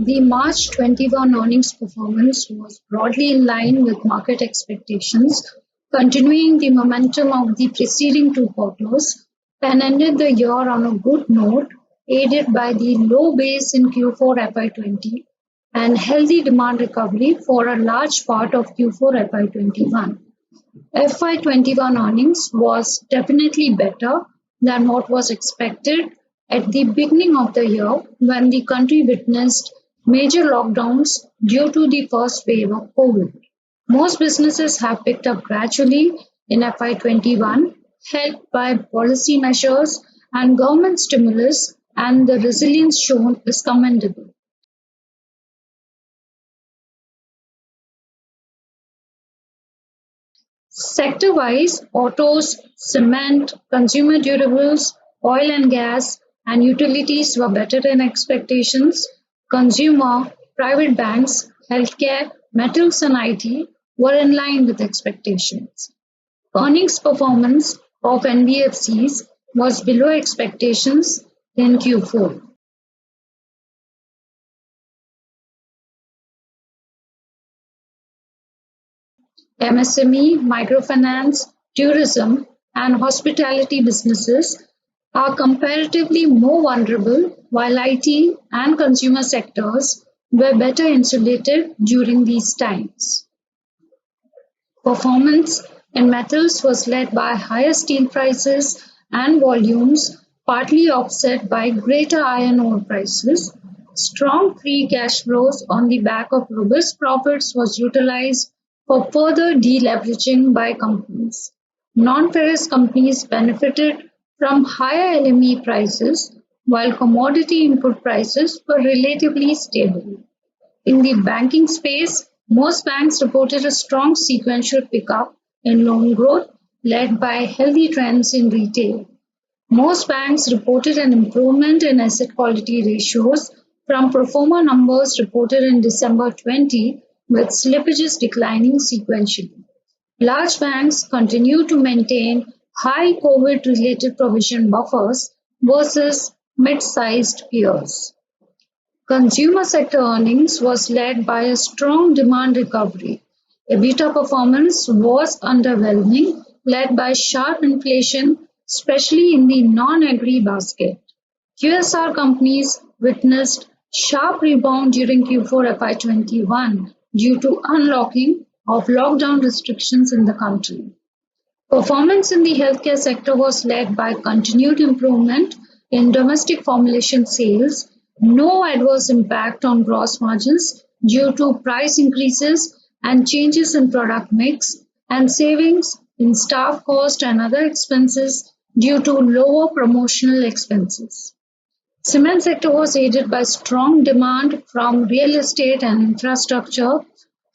The March 21 earnings performance was broadly in line with market expectations, continuing the momentum of the preceding two quarters, and ended the year on a good note, aided by the low base in Q4 FY20 and healthy demand recovery for a large part of Q4 FY21. FY21 earnings was definitely better than what was expected at the beginning of the year when the country witnessed major lockdowns due to the first wave of COVID. Most businesses have picked up gradually in FY21, helped by policy measures and government stimulus, and the resilience shown is commendable. Sector-wise, autos, cement, consumer durables, oil and gas, and utilities were better than expectations. Consumer, private banks, healthcare, metals, and IT were in line with expectations. Earnings performance of NBFCs was below expectations in Q4. MSME, microfinance, tourism, and hospitality businesses are comparatively more vulnerable, while IT and consumer sectors were better insulated during these times. Performance in metals was led by higher steel prices and volumes, partly offset by greater iron ore prices. Strong free cash flows on the back of robust profits was utilized for further deleveraging by companies. Non-ferrous companies benefited from higher LME prices, while commodity input prices were relatively stable. In the banking space, most banks reported a strong sequential pickup in loan growth, led by healthy trends in retail. Most banks reported an improvement in asset quality ratios from pro forma numbers reported in December 20, with slippages declining sequentially. Large banks continue to maintain high COVID-related provision buffers versus mid-sized peers. Consumer sector earnings was led by a strong demand recovery. EBITDA performance was underwhelming, led by sharp inflation, especially in the non-agri basket. QSR companies witnessed sharp rebound during Q4 FY21 due to unlocking of lockdown restrictions in the country. Performance in the healthcare sector was led by continued improvement in domestic formulation sales, no adverse impact on gross margins due to price increases and changes in product mix, and savings in staff cost and other expenses due to lower promotional expenses. Cement sector was aided by strong demand from real estate and infrastructure,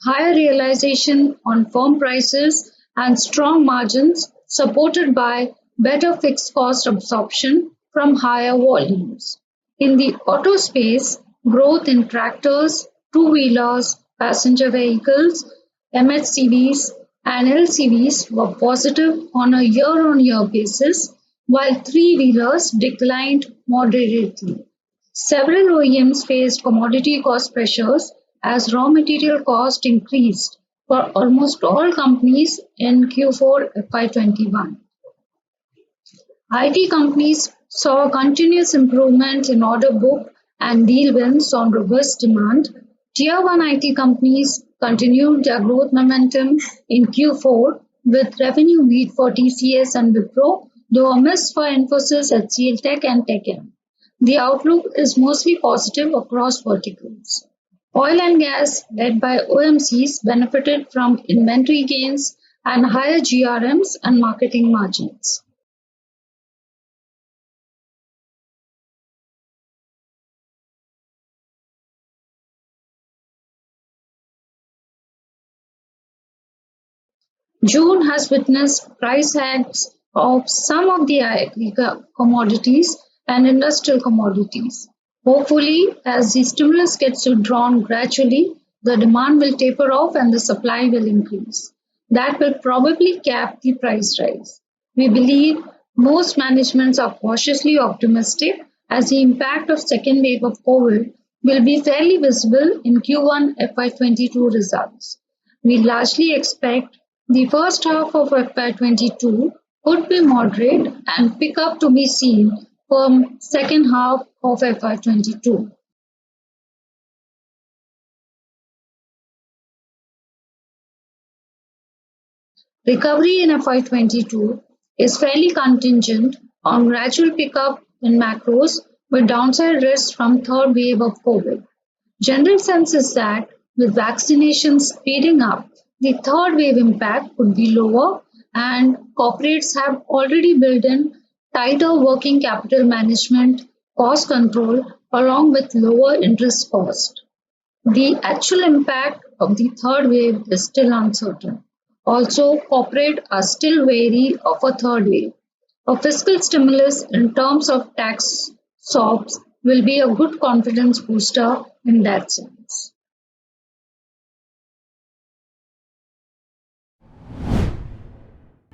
higher realization on firm prices, and strong margins supported by better fixed cost absorption from higher volumes. In the auto space, growth in tractors, two-wheelers, passenger vehicles, MHCVs, and LCVs were positive on a year-on-year basis, while three-wheelers declined moderately. Several OEMs faced commodity cost pressures as raw material cost increased for almost all companies in Q4 FY21. IT companies saw a continuous improvement in order book and deal wins on robust demand. Tier 1 IT companies continued their growth momentum in Q4 with revenue beat for TCS and Wipro, though a miss for Infosys, HCL Tech, and TechM. The outlook is mostly positive across verticals. Oil and gas, led by OMCs, benefited from inventory gains and higher GRMs and marketing margins. June has witnessed price hikes of some of the commodities and industrial commodities. Hopefully, as the stimulus gets withdrawn gradually, the demand will taper off and the supply will increase. That will probably cap the price rise. We believe Most managements are cautiously optimistic as the impact of second wave of COVID will be fairly visible in Q1 FY22 results. We largely expect the first half of FY22 could be moderate and pick up to be seen from second half of FY22. Recovery in FY22 is fairly contingent on gradual pickup in macros with downside risks from third wave of COVID. General sense is that with vaccinations speeding up, the third wave impact could be lower and corporates have already built in tighter working capital management, cost control along with lower interest cost. The actual impact of the third wave is still uncertain. Also, corporates are still wary of a third wave. A fiscal stimulus in terms of tax SOPs will be a good confidence booster in that sense.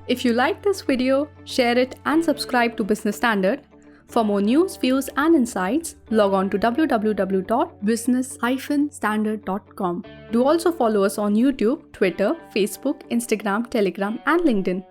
If you like this video, share it and subscribe to Business Standard. For more news, views and insights, log on to www.business-standard.com. Do also follow us on YouTube, Twitter, Facebook, Instagram, Telegram and LinkedIn.